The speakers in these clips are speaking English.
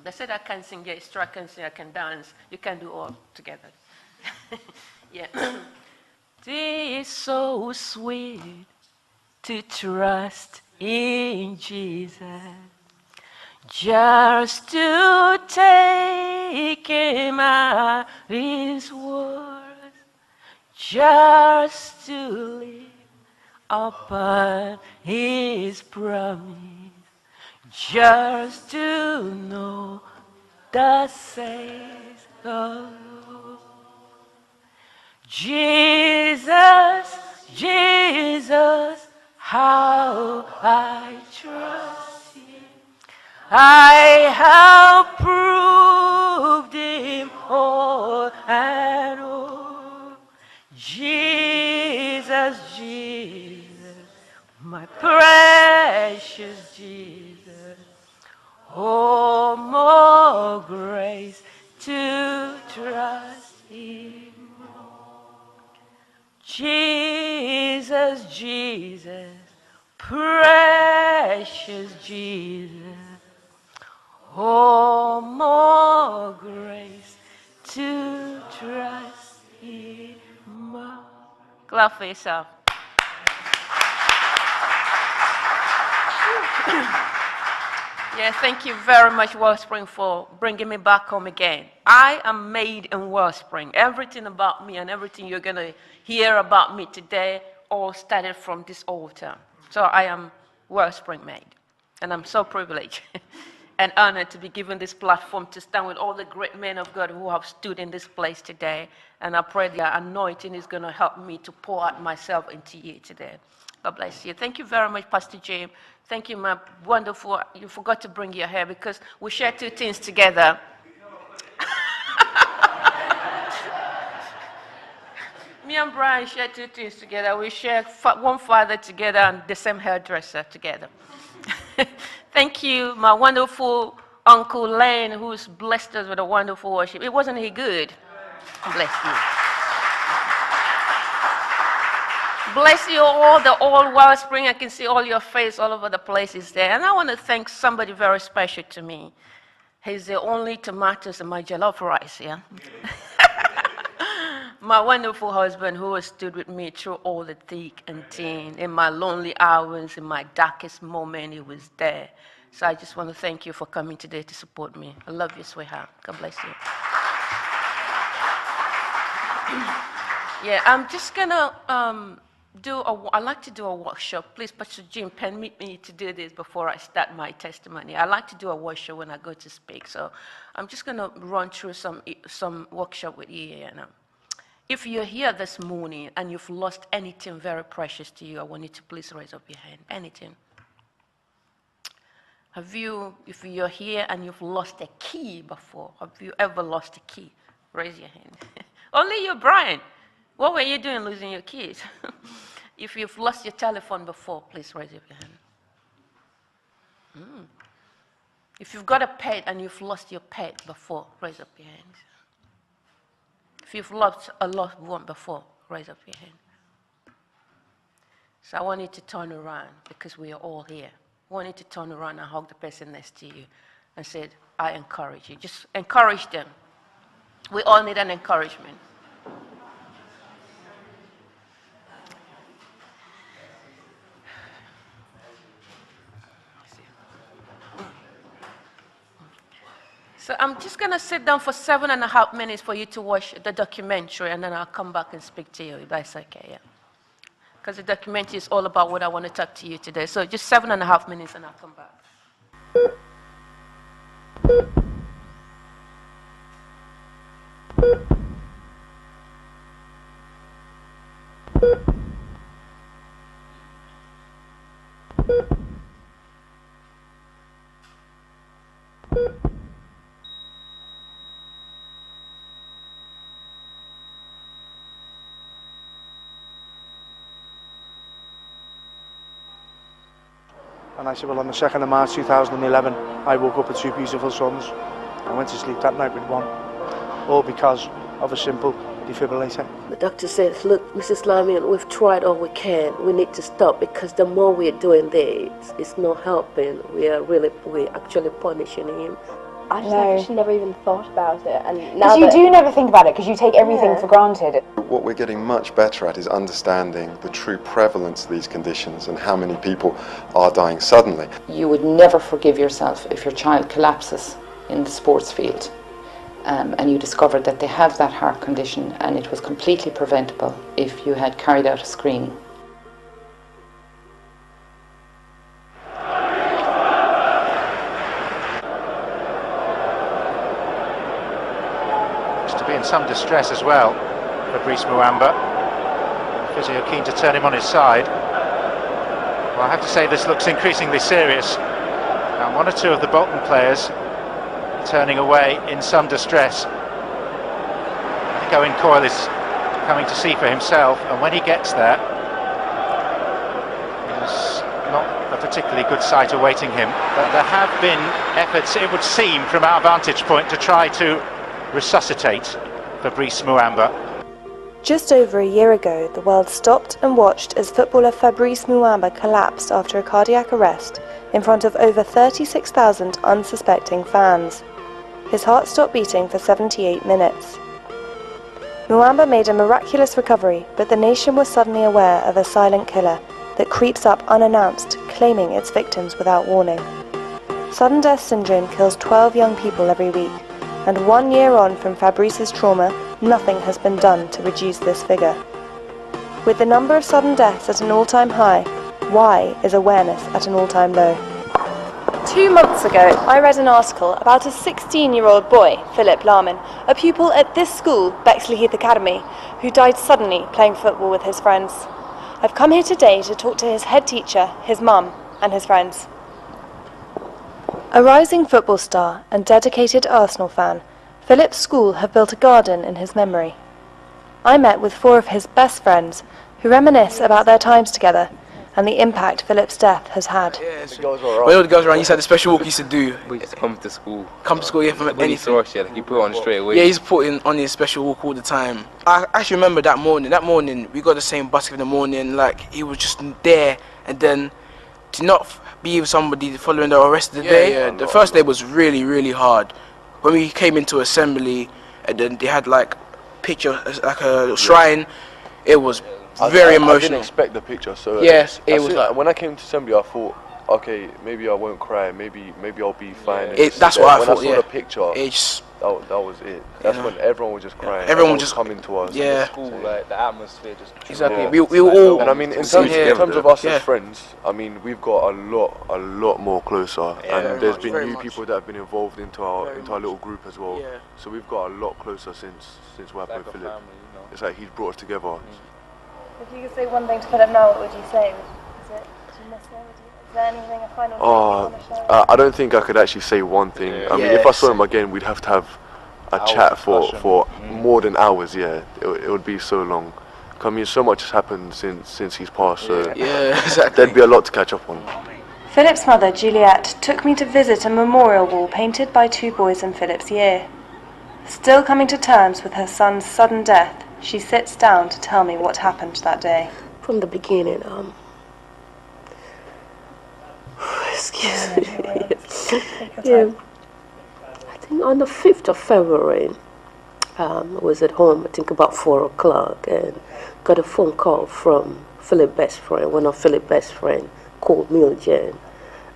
They said I can sing, yeah, it's true, I can sing, I can dance. You can do all together. Yeah. It is so sweet to trust in Jesus, just to take him at his word, just to live upon his promise, just to know thus says the Lord. Jesus, Jesus, how I trust him. I have proved him all and all. Jesus, Jesus, my precious Jesus. Oh, more grace to trust him. Jesus, Jesus, precious Jesus. Oh, more grace to trust him. Clap for yourself. Yeah, thank you very much, Wellspring, for bringing me back home again. I am made in Wellspring. Everything about me and everything you're going to hear about me today all started from this altar. So I am Wellspring made. And I'm so privileged and honored to be given this platform to stand with all the great men of God who have stood in this place today. And I pray the anointing is going to help me to pour out myself into you today. God bless you. Thank you very much, Pastor Jim. Thank you, my wonderful. You forgot to bring your hair because we share two things together. Me and Brian share two things together. We share one father together and the same hairdresser together. Thank you, my wonderful Uncle Lane, who's blessed us with a wonderful worship. It wasn't he good? Bless you. Bless you all, the old Wellspring. I can see all your face all over the places there. And I want to thank somebody very special to me. He's the only tomatoes in my jollof rice, yeah? My wonderful husband who has stood with me through all the thick and thin. In my lonely hours, in my darkest moment, he was there. So I just want to thank you for coming today to support me. I love you, sweetheart. God bless you. Yeah, I'm just going to... I'd like to do a workshop. Please, Pastor Jim, permit me to do this before I start my testimony. I like to do a workshop when I go to speak. So I'm just going to run through some workshop with you. If you're here this morning and you've lost anything very precious to you, I want you to please raise up your hand. Anything. If you're here and you've lost a key before, have you ever lost a key? Raise your hand. Only you, Brian. What were you doing losing your keys? If you've lost your telephone before, please raise up your hand. If you've got a pet and you've lost your pet before, raise up your hands. If you've lost a loved one before, raise up your hand. So I want you to turn around because we are all here. I want you to turn around and hug the person next to you and say, I encourage you. Just encourage them. We all need an encouragement. So I'm just going to sit down for 7.5 minutes for you to watch the documentary, and then I'll come back and speak to you, if that's okay, yeah. Because the documentary is all about what I want to talk to you today. So just 7.5 minutes, and I'll come back. And I said, well, on the 2nd of March 2011, I woke up with 2 beautiful sons. I went to sleep that night with 1, all because of a simple defibrillator. The doctor said, look, Mrs. Lamin, we've tried all we can. We need to stop because the more we're doing this, it's not helping. We're actually punishing him. I just actually never even thought about it. And now Because you do never think about it, because you take everything for granted. What we're getting much better at is understanding the true prevalence of these conditions and how many people are dying suddenly. You would never forgive yourself if your child collapses in the sports field and you discovered that they have that heart condition and it was completely preventable if you had carried out a screening. To be in some distress as well, Fabrice Muamba. Physio keen to turn him on his side. Well, I have to say this looks increasingly serious. And one or two of the Bolton players turning away in some distress. I think Owen Coyle is coming to see for himself, and when he gets there, it's not a particularly good sight awaiting him. But there have been efforts, it would seem, from our vantage point to try to resuscitate Fabrice Muamba. Just over a year ago, the world stopped and watched as footballer Fabrice Muamba collapsed after a cardiac arrest in front of over 36,000 unsuspecting fans. His heart stopped beating for 78 minutes. Muamba made a miraculous recovery, but the nation was suddenly aware of a silent killer that creeps up unannounced, claiming its victims without warning. Sudden death syndrome kills 12 young people every week, and 1 year on from Fabrice's trauma, nothing has been done to reduce this figure. With the number of sudden deaths at an all-time high, why is awareness at an all-time low? 2 months ago, I read an article about a 16-year-old boy, Juliet Lamin, a pupil at this school, Bexley Heath Academy, who died suddenly playing football with his friends. I've come here today to talk to his head teacher, his mum, and his friends. A rising football star and dedicated Arsenal fan, Philip's school have built a garden in his memory. I met with 4 of his best friends who reminisce about their times together and the impact Philip's death has had. Yeah, when all the girls around, he used to have the special walk he used to do. We used to come to school. Come to school, yeah, from anything. Like he put it on straight away. Yeah, he's putting on his special walk all the time. I actually remember that morning. That morning, we got the same bus in the morning. Like, he was just there, and then to not be with somebody following the rest of the day. Yeah, the first day was really, really hard. When we came into assembly, and then they had like picture, like a shrine, it was very emotional. I didn't expect the picture, so yes, it was like, when I came to assembly, I thought, okay, maybe I won't cry, maybe I'll be fine. That's what I thought. When I saw the picture, that was it. That's when everyone was just crying. Everyone was just coming to us. Yeah. School, like the atmosphere just. Exactly. Yeah. We were all. And I mean, in terms of us as friends, I mean, we've got a lot more closer. Yeah, and there's been new people that have been involved into our little group as well. Yeah. So we've got a lot closer since what happened with Philip. Family, you know? It's like he's brought us together. If you could say one thing to Philip now, what would you say? Do you miss him? Is there anything, a final thing you want to share? I don't think I could actually say one thing. I mean, if I saw him again, we'd have to have a chat for more than hours. Yeah, it would be so long. I mean, so much has happened since he's passed. So exactly. There'd be a lot to catch up on. Philip's mother, Juliet, took me to visit a memorial wall painted by 2 boys in Philip's year. Still coming to terms with her son's sudden death, she sits down to tell me what happened that day. From the beginning, excuse me. Yeah. I think on the 5th of February, I was at home, I think about 4 o'clock, and got a phone call from Philip's best friend, one of Philip's best friends, called Miljan,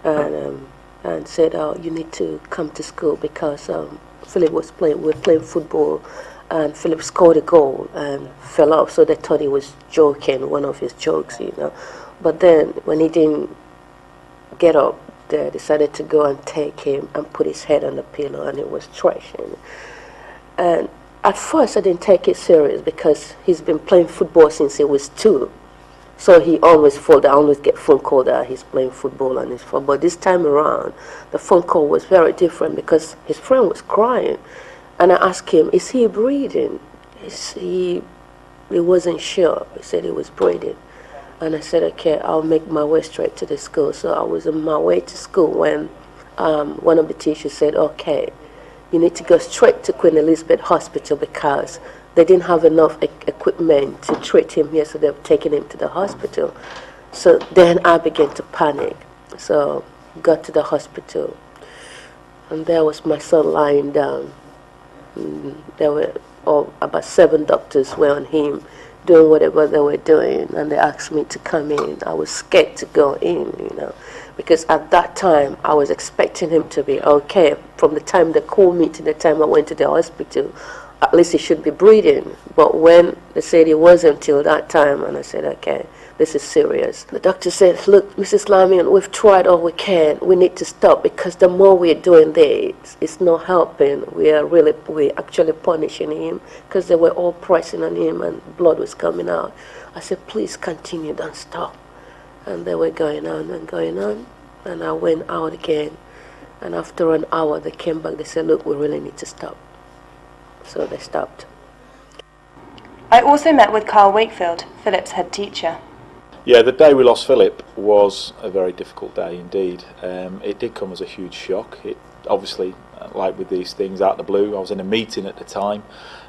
and said, oh, you need to come to school because Philip was we were playing football, and Philip scored a goal and fell off, so they thought he was joking, one of his jokes, you know. But then when he didn't get up, they decided to go and take him and put his head on the pillow, and it was thrashing. And at first I didn't take it serious because he's been playing football since he was 2. So he always I always get phone call that he's playing football on his phone. But this time around, the phone call was very different because his friend was crying. And I asked him, is he breathing? He wasn't sure. He said he was breathing. And I said, okay, I'll make my way straight to the school. So I was on my way to school when one of the teachers said, okay, you need to go straight to Queen Elizabeth Hospital because they didn't have enough equipment to treat him here, so they've taken him to the hospital. So then I began to panic. So got to the hospital. and there was my son lying down. There were about 7 doctors were on him, doing whatever they were doing, and they asked me to come in. I was scared to go in, because at that time I was expecting him to be okay. From the time they called me to the time I went to the hospital, at least he should be breathing. But when they said he wasn't till that time, and I said, okay, this is serious. The doctor said, look, Mrs. Lamin, we've tried all we can. We need to stop, because the more we're doing this, it's not helping. We're actually punishing him, because they were all pressing on him and blood was coming out. I said, please continue, don't stop. And they were going on and going on, and I went out again. And after an hour, they came back. They said, look, we really need to stop. So they stopped. I also met with Carl Wakefield, Philip's head teacher. Yeah, the day we lost Philip was a very difficult day indeed. It did come as a huge shock. It obviously, like with these things, out of the blue. I was in a meeting at the time.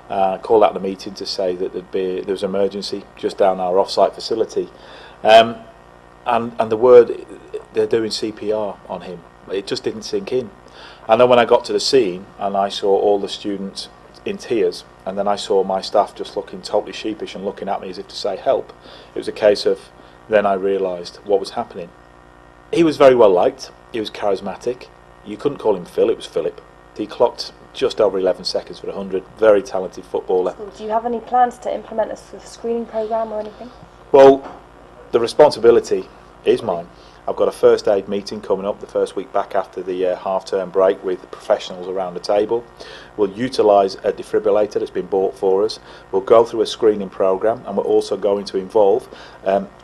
Called out the meeting to say that there was an emergency just down our off-site facility. And the word, they're doing CPR on him. It just didn't sink in. And then when I got to the scene and I saw all the students in tears, and then I saw my staff just looking totally sheepish and looking at me as if to say help, it was a case of, then I realised what was happening. He was very well liked, he was charismatic. You couldn't call him Phil, it was Philip. He clocked just over 11 seconds for 100, very talented footballer. Do you have any plans to implement a screening programme or anything? Well, the responsibility is mine. I've got a first aid meeting coming up the first week back after the half-term break with professionals around the table. We'll utilise a defibrillator that's been bought for us. We'll go through a screening programme, and we're also going to involve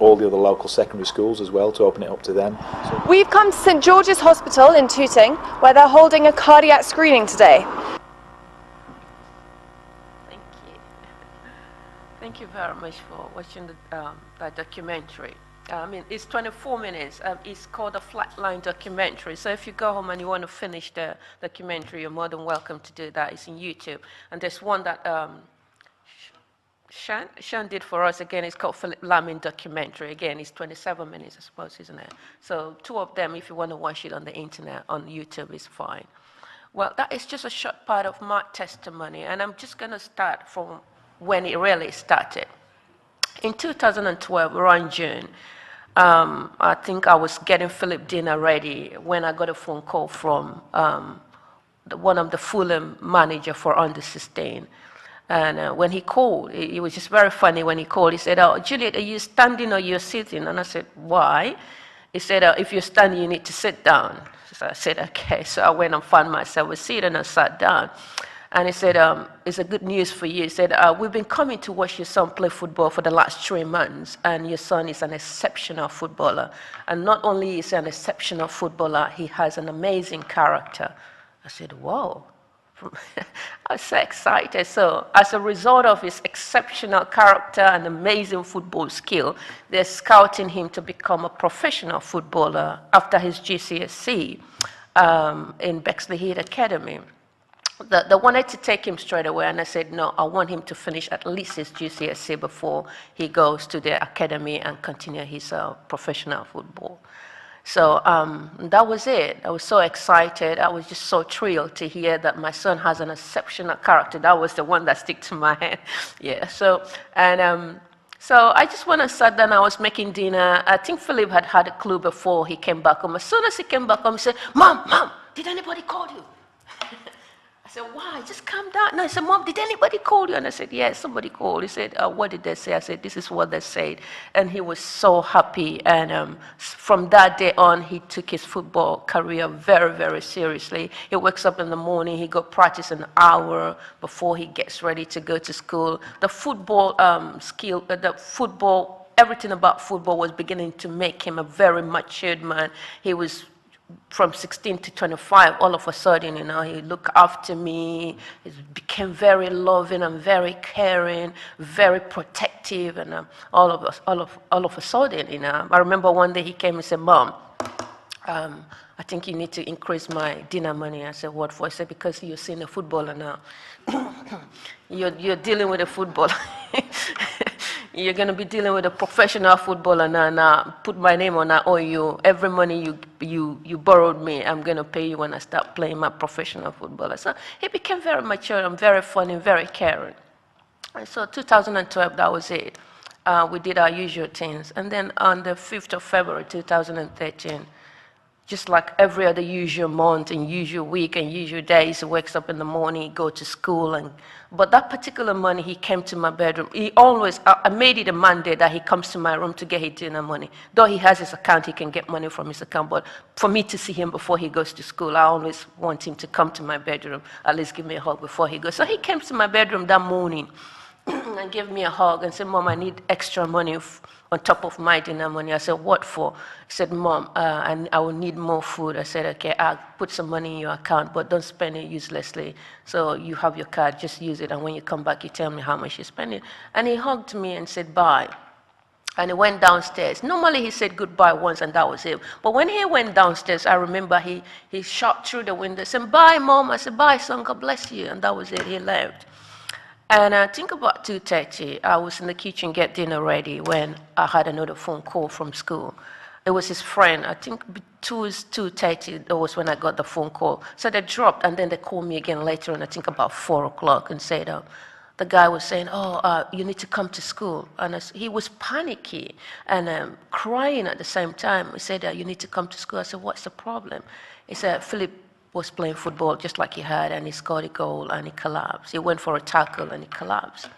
all the other local secondary schools as well to open it up to them. We've come to St George's Hospital in Tooting, where they're holding a cardiac screening today. Thank you. Thank you very much for watching that documentary. I mean, it's 24 minutes. It's called a Flatline documentary. So if you go home and you want to finish the documentary, you're more than welcome to do that. It's in YouTube. And there's one that Shan did for us. Again, it's called Philip Lamin documentary. Again, it's 27 minutes, I suppose, isn't it? So 2 of them, if you want to watch it on the internet, on YouTube, is fine. Well, that is just a short part of my testimony. And I'm just going to start from when it really started. In 2012, around June, I think I was getting Philip dinner ready when I got a phone call from one of the Fulham manager for under 16. And when he called, it was just very funny when he called. He said, oh, Juliet, are you standing or you're sitting? And I said, why? He said, if you're standing, you need to sit down. So I said, okay. So I went and found myself a seat and I sat down. And he said, it's a good news for you. He said, we've been coming to watch your son play football for the last 3 months, and your son is an exceptional footballer. And not only is he an exceptional footballer, he has an amazing character. I said, whoa. I was so excited. So as a result of his exceptional character and amazing football skill, they're scouting him to become a professional footballer after his GCSE in Bexley Heath Academy. They wanted to take him straight away, and I said, no, I want him to finish at least his GCSE before he goes to the academy and continue his professional football. So that was it. I was so excited. I was just so thrilled to hear that my son has an exceptional character. That was the one that stuck to my head. Yeah, so I just went and sat down. I was making dinner. I think Philip had a clue before he came back home. As soon as he came back home, he said, Mom, did anybody call you? I said, why? Just calm down. No, he said, Mom, did anybody call you? And I said, yeah, somebody called. He said, what did they say? I said, this is what they said. And he was so happy. And from that day on, he took his football career very, very seriously. He wakes up in the morning. He go practice an hour before he gets ready to go to school. The football everything about football was beginning to make him a very matured man. He was from 16 to 25, all of a sudden, he looked after me. He became very loving and very caring, very protective, and all of a sudden, I remember one day he came and said, Mom, I think you need to increase my dinner money. I said, what for? He said, because you're seeing a footballer now. you're dealing with a footballer. you're going to be dealing with a professional footballer now. Now, put my name on that. Every money you borrowed me, I'm going to pay you when I start playing my professional footballer. So he became very mature and very funny, very caring. And so 2012, that was it. We did our usual things. And then on the 5th of February 2013, just like every other usual month and usual week and usual days, he wakes up in the morning, he go to school. But that particular morning, he came to my bedroom. He always, I made it a mandate that he comes to my room to get his dinner money. Though he has his account, he can get money from his account. But for me to see him before he goes to school, I always want him to come to my bedroom, at least give me a hug before he goes. So he came to my bedroom that morning and gave me a hug and said, Mom, I need extra money on top of my dinner money. I said, what for? He said, Mom, I will need more food. I said, okay, I'll put some money in your account, but don't spend it uselessly. So you have your card, just use it, and when you come back, you tell me how much you spend it. And he hugged me and said, bye. And he went downstairs. Normally, he said goodbye once, and that was it. But when he went downstairs, I remember he shot through the window, said, bye, Mom. I said, bye, son, God bless you. And that was it, he left. And I think about 2:30, I was in the kitchen getting dinner ready when I had another phone call from school. It was his friend. I think 2:30, that was when I got the phone call. So they dropped, and then they called me again later, and I think about 4 o'clock, and said, the guy was saying, you need to come to school. And he was panicky and crying at the same time. He said, you need to come to school. I said, what's the problem? He said, Philip was playing football just like he had, and he scored a goal, and he collapsed. He went for a tackle, and he collapsed.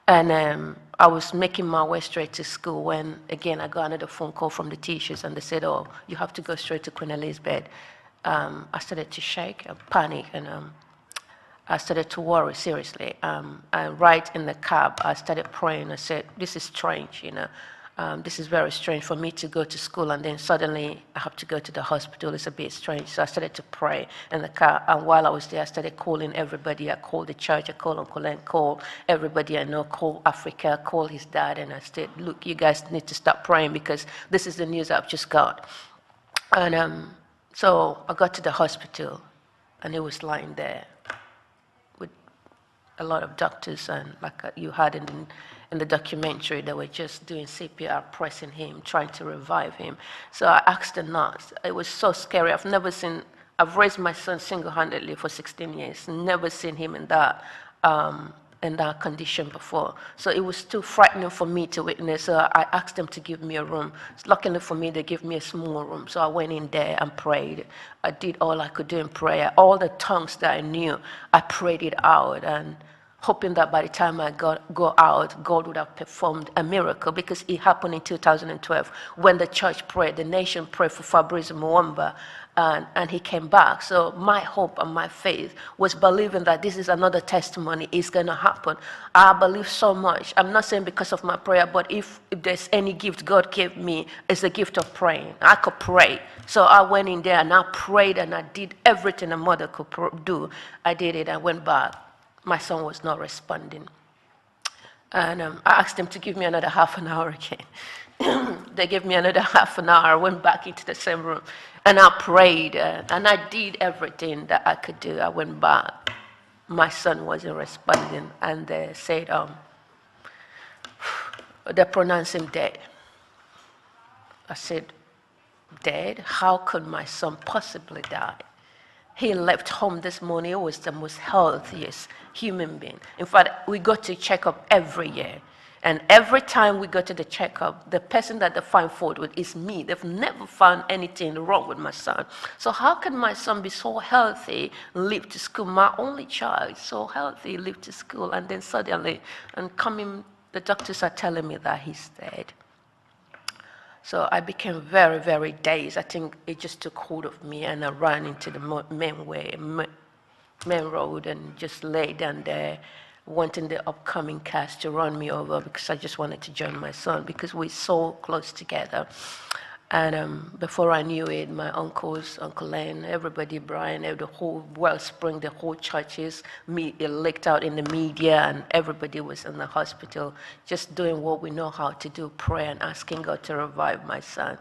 And I was making my way straight to school when, again, I got another phone call from the teachers, and they said, you have to go straight to Queen Elizabeth. I started to shake and panic, and I started to worry, seriously. And right in the cab, I started praying. I said, this is strange, this is very strange for me to go to school and then suddenly I have to go to the hospital. It's a bit strange. So I started to pray in the car. And while I was there, I started calling everybody. I called the church. I called Uncle Len, called everybody I know, called Africa, called his dad. And I said, look, you guys need to start praying because this is the news I've just got. And so I got to the hospital and he was lying there with a lot of doctors and like you had in the documentary, they were just doing CPR, pressing him, trying to revive him. So I asked the nurse. It was so scary. I've raised my son single-handedly for 16 years. Never seen him in that condition before. So it was too frightening for me to witness. So I asked them to give me a room. Luckily for me, they gave me a small room. So I went in there and prayed. I did all I could do in prayer. All the tongues that I knew, I prayed it out. And hoping that by the time I go out, God would have performed a miracle, because it happened in 2012 when the church prayed, the nation prayed for Fabrice Muamba, and he came back. So my hope and my faith was believing that this is another testimony, it's going to happen. I believe so much. I'm not saying because of my prayer, but if there's any gift God gave me, it's the gift of praying. I could pray. So I went in there and I prayed and I did everything a mother could do. I did it. I went back. My son was not responding. And I asked them to give me another half an hour again. They gave me another half an hour. I went back into the same room. And I prayed. And I did everything that I could do. I went back. My son wasn't responding. And they said, they pronounced him dead. I said, dead? How could my son possibly die? He left home this morning. He was the most healthiest human being. In fact, we go to checkup every year. And every time we go to the checkup, the person that they find fault with is me. They've never found anything wrong with my son. So how can my son be so healthy, leave to school? My only child, so healthy, leave to school. And then suddenly, the doctors are telling me that he's dead. So I became very, very dazed. I think it just took hold of me, and I ran into the main road and just lay down there, wanting the upcoming cars to run me over because I just wanted to join my son because we're so close together. And before I knew it, my uncles, Uncle Len, everybody, Brian, the whole Wellspring, the whole churches, it leaked out in the media, and everybody was in the hospital just doing what we know how to do, pray and asking God to revive my son.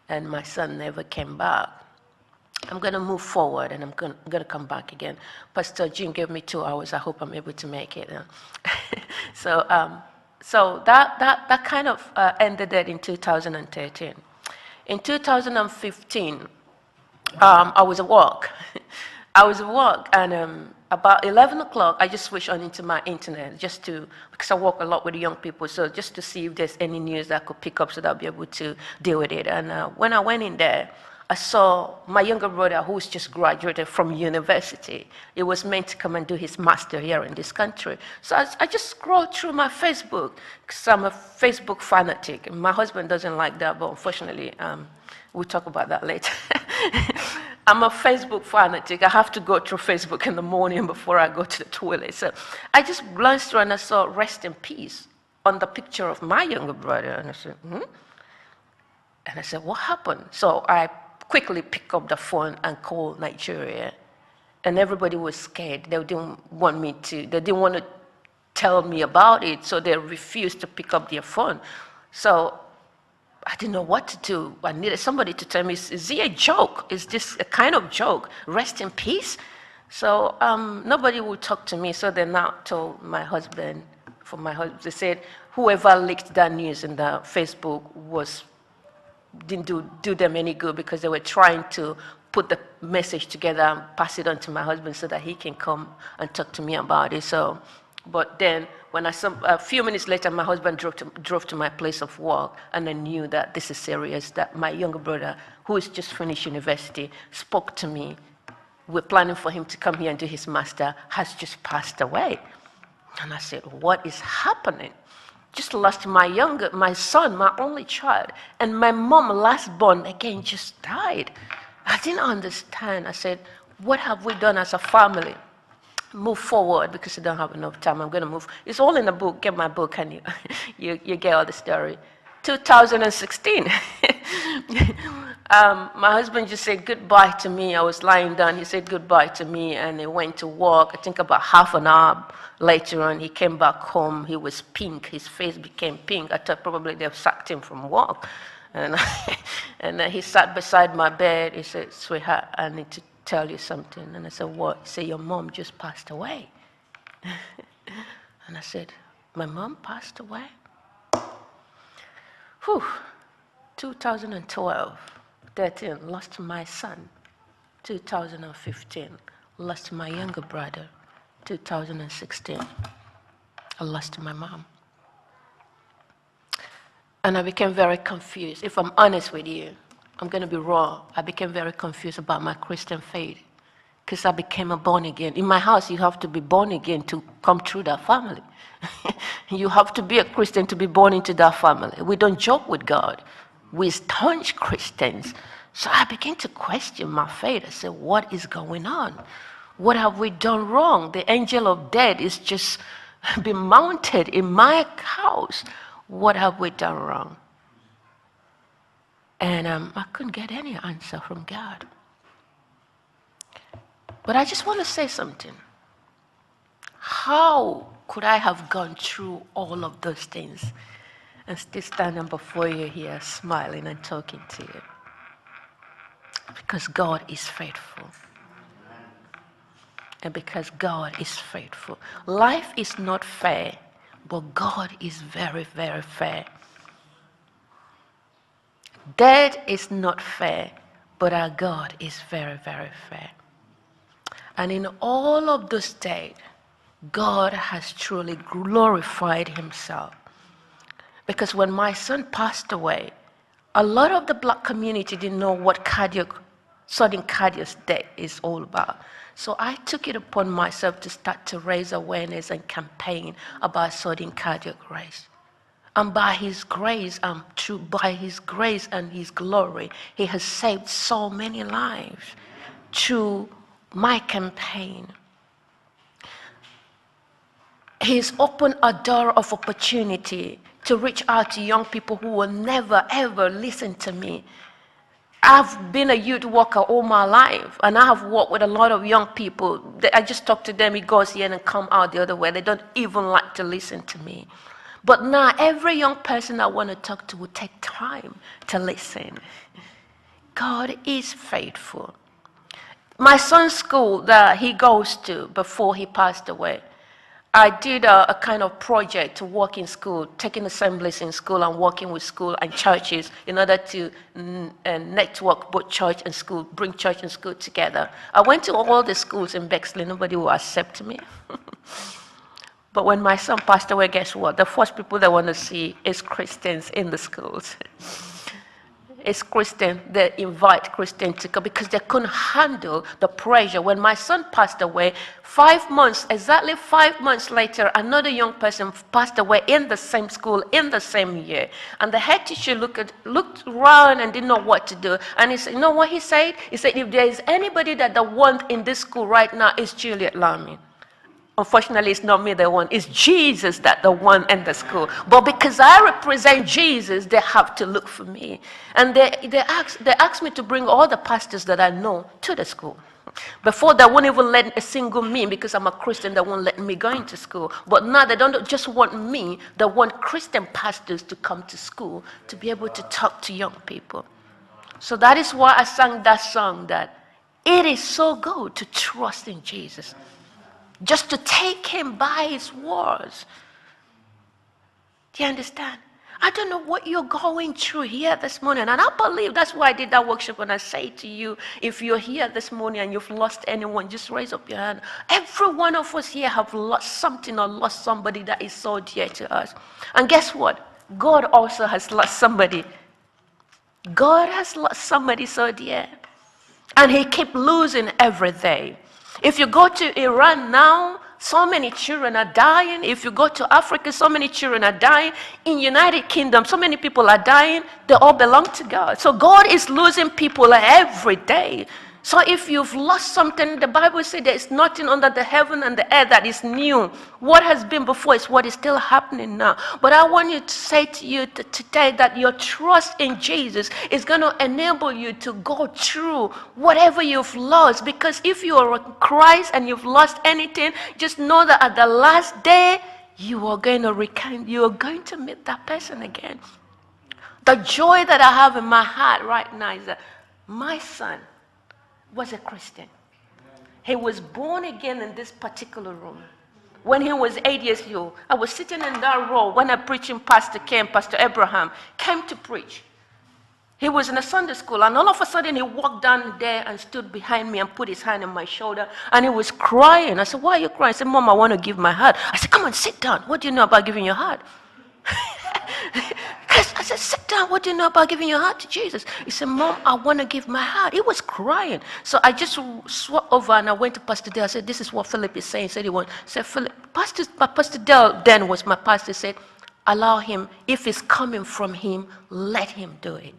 And my son never came back. I'm going to move forward, and I'm going to come back again. Pastor Jim gave me 2 hours. I hope I'm able to make it. So So that kind of ended it in 2013. In 2015, I was at work. I was at work, and about 11 o'clock, I just switched on into my internet because I work a lot with young people, so just to see if there's any news that I could pick up so that I'll be able to deal with it. And when I went in there, I saw my younger brother, who's just graduated from university. He was meant to come and do his master here in this country. So I just scrolled through my Facebook, because I'm a Facebook fanatic. My husband doesn't like that, but unfortunately, we'll talk about that later. I'm a Facebook fanatic. I have to go through Facebook in the morning before I go to the toilet. So I just glanced through and I saw "Rest in Peace" on the picture of my younger brother. And I said, And I said, what happened? So I quickly picked up the phone and called Nigeria. And everybody was scared. They didn't want to tell me about it, so they refused to pick up their phone. So I didn't know what to do. I needed somebody to tell me, is it a joke? Is this a kind of joke? Rest in peace? So nobody would talk to me. So they now told my husband, they said, whoever leaked that news in the Facebook didn't do them any good, because they were trying to put the message together and pass it on to my husband so that he can come and talk to me about it. So, but then when a few minutes later, my husband drove to my place of work, and I knew that this is serious, that my younger brother, who has just finished university, spoke to me. We're planning for him to come here and do his master, has just passed away. And I said, what is happening? Just lost my son, my only child, and my mom, last born, again, just died. I didn't understand. I said, what have we done as a family? Move forward, because I don't have enough time. I'm going to move. It's all in the book. Get my book, and you get all the story. 2016. My husband just said goodbye to me. I was lying down. He said goodbye to me, and he went to work. I think about half an hour later on, he came back home. He was pink. His face became pink. I thought probably they've sacked him from work. And, he sat beside my bed. He said, sweetheart, I need to tell you something. And I said, what? He said, your mom just passed away. And I said, my mom passed away? Whew. 2012, 13, lost my son. 2015, lost my younger brother. 2016, I lost my mom. And I became very confused. If I'm honest with you, I'm going to be raw. I became very confused about my Christian faith, because I became a born again. In my house, you have to be born again to come through that family. You have to be a Christian to be born into that family. We don't joke with God. We're staunch Christians. So I began to question my faith. I said, what is going on? What have we done wrong? The angel of death is just been mounted in my house. What have we done wrong? And I couldn't get any answer from God. But I just want to say something. How could I have gone through all of those things and still standing before you here, smiling and talking to you? Because God is faithful. And because God is faithful. Life is not fair, but God is very, very fair. Death is not fair, but our God is very, very fair. And in all of those days, God has truly glorified himself. Because when my son passed away, a lot of the black community didn't know what sudden cardiac death is all about. So I took it upon myself to start to raise awareness and campaign about sudden cardiac arrest. And by his grace, by his grace and his glory, he has saved so many lives through my campaign. He's opened a door of opportunity to reach out to young people who will never, ever listen to me. I've been a youth worker all my life, and I have worked with a lot of young people. I just talk to them, it goes here and come out the other way. They don't even like to listen to me. But now every young person I want to talk to will take time to listen. God is faithful. My son's school that he goes to before he passed away, I did a kind of project to work in school, taking assemblies in school and working with school and churches in order to network both church and school, bring church and school together. I went to all the schools in Bexley. Nobody will accept me. But when my son passed away, guess what? The first people they want to see is Christians in the schools. It's Christian. They invite Christians to come because they couldn't handle the pressure. When my son passed away, 5 months, exactly 5 months later, another young person passed away in the same school in the same year. And the head teacher looked around and didn't know what to do. And he said, you know what he said? He said, if there is anybody that they want in this school right now, it's Juliet Lamin. Unfortunately, it's not me the one. It's Jesus that the one in the school. But because I represent Jesus, they have to look for me. And they asked me to bring all the pastors that I know to the school. Before, they won't even let a single me, because I'm a Christian, they won't let me go into school. But now they don't just want me, they want Christian pastors to come to school to be able to talk to young people. So that is why I sang that song, that it is so good to trust in Jesus. Just to take him by his words. Do you understand? I don't know what you're going through here this morning. And I believe that's why I did that workshop. And I say to you, if you're here this morning and you've lost anyone, just raise up your hand. Every one of us here have lost something or lost somebody that is so dear to us. And guess what? God also has lost somebody. God has lost somebody so dear. And he keeps losing every day. If you go to Iran now, so many children are dying. If you go to Africa, so many children are dying. In United Kingdom, so many people are dying. They all belong to God. So God is losing people every day. So if you've lost something, the Bible says there is nothing under the heaven and the earth that is new. What has been before is what is still happening now. But I want you to say to you today that your trust in Jesus is going to enable you to go through whatever you've lost. Because if you are in Christ and you've lost anything, just know that at the last day, you are going to meet that person again. The joy that I have in my heart right now is that my son was a Christian. He was born again in this particular room. When he was 8 years old, I was sitting in that row when a preaching pastor came, Pastor Abraham, came to preach. He was in a Sunday school, and all of a sudden he walked down there and stood behind me and put his hand on my shoulder, and he was crying. I said, why are you crying? He said, Mom, I want to give my heart. I said, come on, sit down. What do you know about giving your heart? I said, sit down. What do you know about giving your heart to Jesus? He said, Mom, I want to give my heart. He was crying. So I just swapped over and I went to Pastor Dale. I said, this is what Philip is saying. He said, Philip, Pastor Dale then was my pastor, said, allow him. If it's coming from him, let him do it.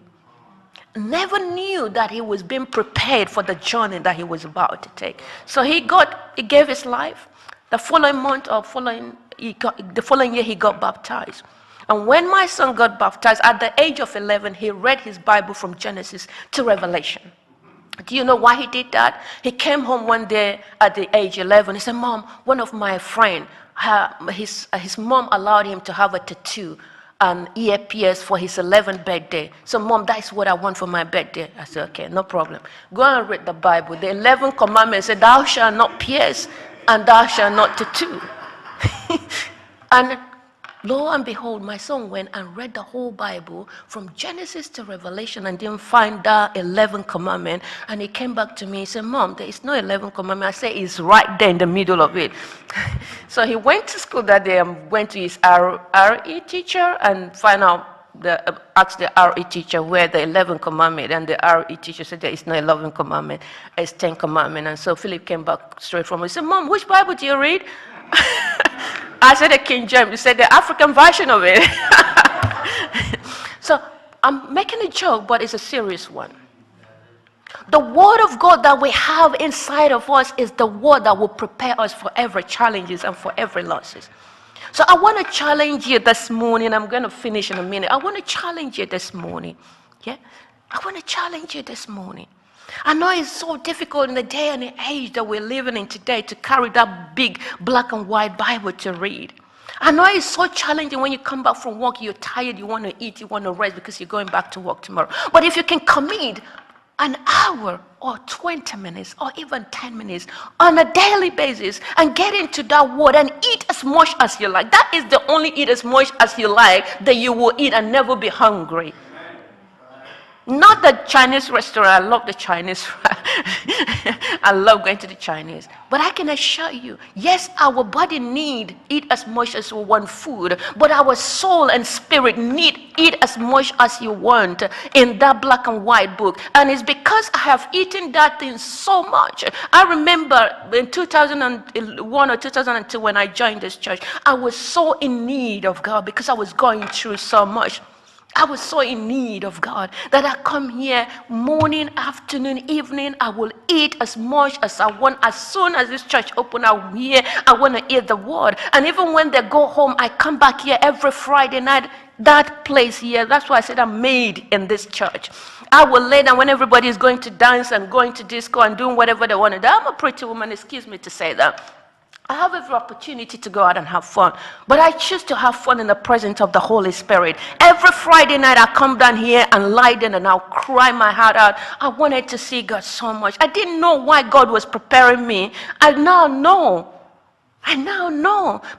Never knew that he was being prepared for the journey that he was about to take. So he gave his life. The following year he got baptized. And when my son got baptized, at the age of 11, he read his Bible from Genesis to Revelation. Do you know why he did that? He came home one day at the age 11. He said, Mom, one of my friends, his mom allowed him to have a tattoo and earpiece for his 11th birthday. So, Mom, that's what I want for my birthday. I said, okay, no problem. Go and read the Bible. The 11th commandment said, thou shalt not pierce and thou shalt not tattoo. And lo and behold, my son went and read the whole Bible from Genesis to Revelation and didn't find that 11th commandment. And he came back to me and said, Mom, there is no 11th commandment. I said, it's right there in the middle of it. So he went to school that day and went to his RE teacher and asked the RE teacher where the 11th commandment. And the RE teacher said, there is no 11th commandment. It's 10 commandment. And so Philip came back straight from him. He said, Mom, which Bible do you read? I said the King James. He said the African version of it. So I'm making a joke, but it's a serious one. The word of God that we have inside of us is the word that will prepare us for every challenges and for every losses. So I want to challenge you this morning. I'm going to finish in a minute. I want to challenge you this morning. Yeah? I want to challenge you this morning. I know it's so difficult in the day and the age that we're living in today to carry that big black and white Bible to read. I know it's so challenging when you come back from work, you're tired, you want to eat, you want to rest because you're going back to work tomorrow. But if you can commit an hour or 20 minutes or even 10 minutes on a daily basis and get into that word and eat as much as you like. That is the only eat as much as you like that you will eat and never be hungry. Not the Chinese restaurant. I love the Chinese. I love going to the Chinese. But I can assure you, yes, our body need eat as much as we want food, but our soul and spirit need eat as much as you want in that black and white book. And it's because I have eaten that thing so much. I remember in 2001 or 2002 when I joined this church, I was so in need of God because I was going through so much. I was so in need of God that I come here morning, afternoon, evening. I will eat as much as I want. As soon as this church open, I'm here. I want to eat the word. And even when they go home, I come back here every Friday night. That place here, that's why I said I'm made in this church. I will lay down when everybody is going to dance and going to disco and doing whatever they want to do. I'm a pretty woman, excuse me to say that. I have every opportunity to go out and have fun, but I choose to have fun in the presence of the Holy Spirit. Every Friday night I come down here and lie down and I'll cry my heart out. I wanted to see God so much. I didn't know why God was preparing me. I now know.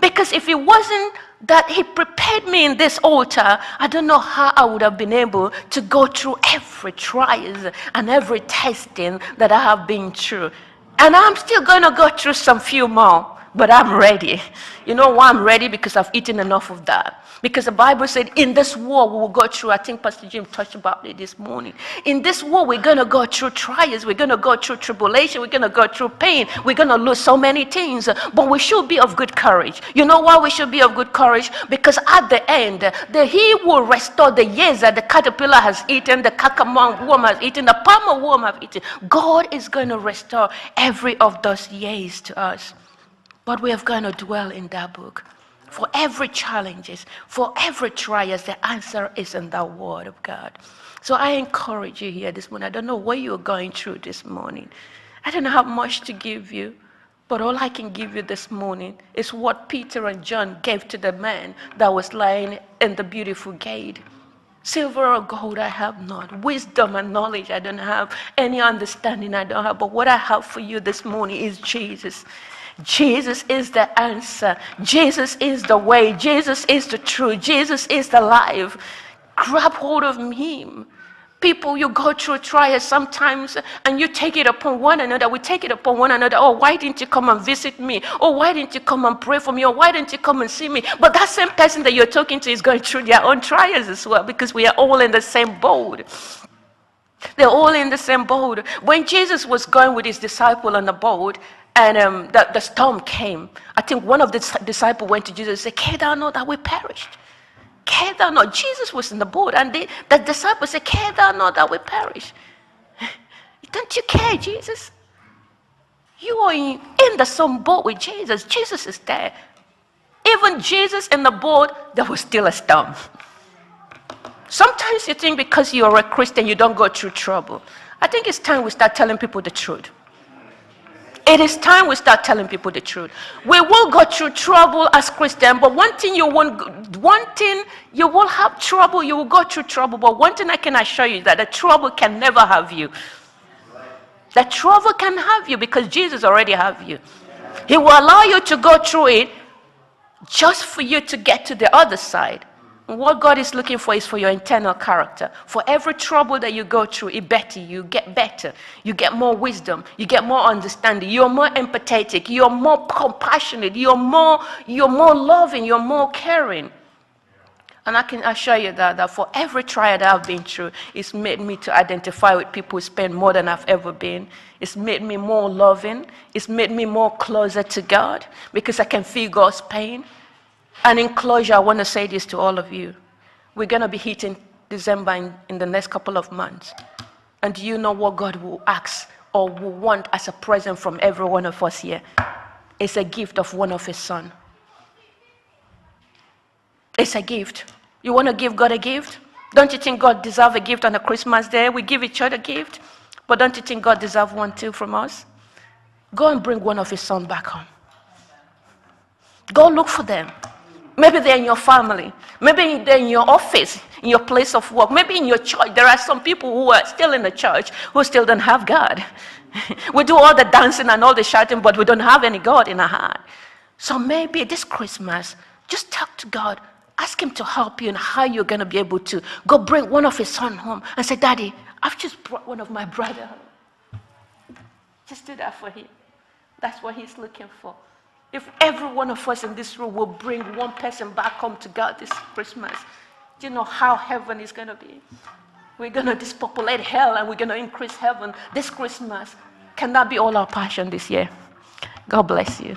Because if it wasn't that he prepared me in this altar, I don't know how I would have been able to go through every trials and every testing that I have been through. And I'm still going to go through some few more. But I'm ready. You know why I'm ready? Because I've eaten enough of that. Because the Bible said in this war we will go through, I think Pastor Jim touched about it this morning. In this war we're going to go through trials. We're going to go through tribulation. We're going to go through pain. We're going to lose so many things. But we should be of good courage. You know why we should be of good courage? Because at the end, he will restore the years that the caterpillar has eaten, the cucumber worm has eaten, the palmer worm has eaten. God is going to restore every of those years to us. But we are going to dwell in that book. For every challenges, for every trials, the answer is in the word of God. So I encourage you here this morning. I don't know what you're going through this morning. I don't have much to give you. But all I can give you this morning is what Peter and John gave to the man that was lying in the beautiful gate. Silver or gold I have not. Wisdom and knowledge I don't have. Any understanding I don't have. But what I have for you this morning is Jesus. Jesus is the answer. Jesus is the way. Jesus is the truth. Jesus is the life. Grab hold of him. People, you go through trials sometimes and you take it upon one another. We take it upon one another. Oh, why didn't you come and visit me? Oh, why didn't you come and pray for me? Or why didn't you come and see me? But that same person that you're talking to is going through their own trials as well, because we are all in the same boat. They're all in the same boat. When Jesus was going with his disciple on the boat, and the storm came, I think one of the disciples went to Jesus and said, "Care thou not that we perished? Care thou not?" Jesus was in the boat, and the disciples said, "Care thou not that we perish?" Don't you care, Jesus? You are in the same boat with Jesus. Jesus is there. Even Jesus in the boat, there was still a storm. Sometimes you think because you're a Christian, you don't go through trouble. I think it's time we start telling people the truth. It is time we start telling people the truth. We will go through trouble as Christians, but one thing you will have trouble, you will go through trouble, but one thing I can assure you is that the trouble can never have you. The trouble can have you because Jesus already have you. He will allow you to go through it just for you to get to the other side. What God is looking for is for your internal character. For every trouble that you go through, it better. You get better. You get more wisdom. You get more understanding. You're more empathetic. You're more compassionate. You're more loving. You're more caring. And I can assure you that for every trial that I've been through, it's made me to identify with people who spend more than I've ever been. It's made me more loving. It's made me more closer to God because I can feel God's pain. And in closure, I want to say this to all of you. We're going to be hitting December in the next couple of months. And do you know what God will ask or will want as a present from every one of us here? It's a gift of one of his sons. It's a gift. You want to give God a gift? Don't you think God deserves a gift on a Christmas day? We give each other a gift. But don't you think God deserves one too from us? Go and bring one of his sons back home. Go look for them. Maybe they're in your family. Maybe they're in your office, in your place of work. Maybe in your church. There are some people who are still in the church who still don't have God. We do all the dancing and all the shouting, but we don't have any God in our heart. So maybe this Christmas, just talk to God. Ask him to help you in how you're going to be able to go bring one of his son home and say, Daddy, I've just brought one of my brother home. Just do that for him. That's what he's looking for. If every one of us in this room will bring one person back home to God this Christmas, do you know how heaven is going to be? We're going to depopulate hell and we're going to increase heaven this Christmas. Can that be all our passion this year? God bless you.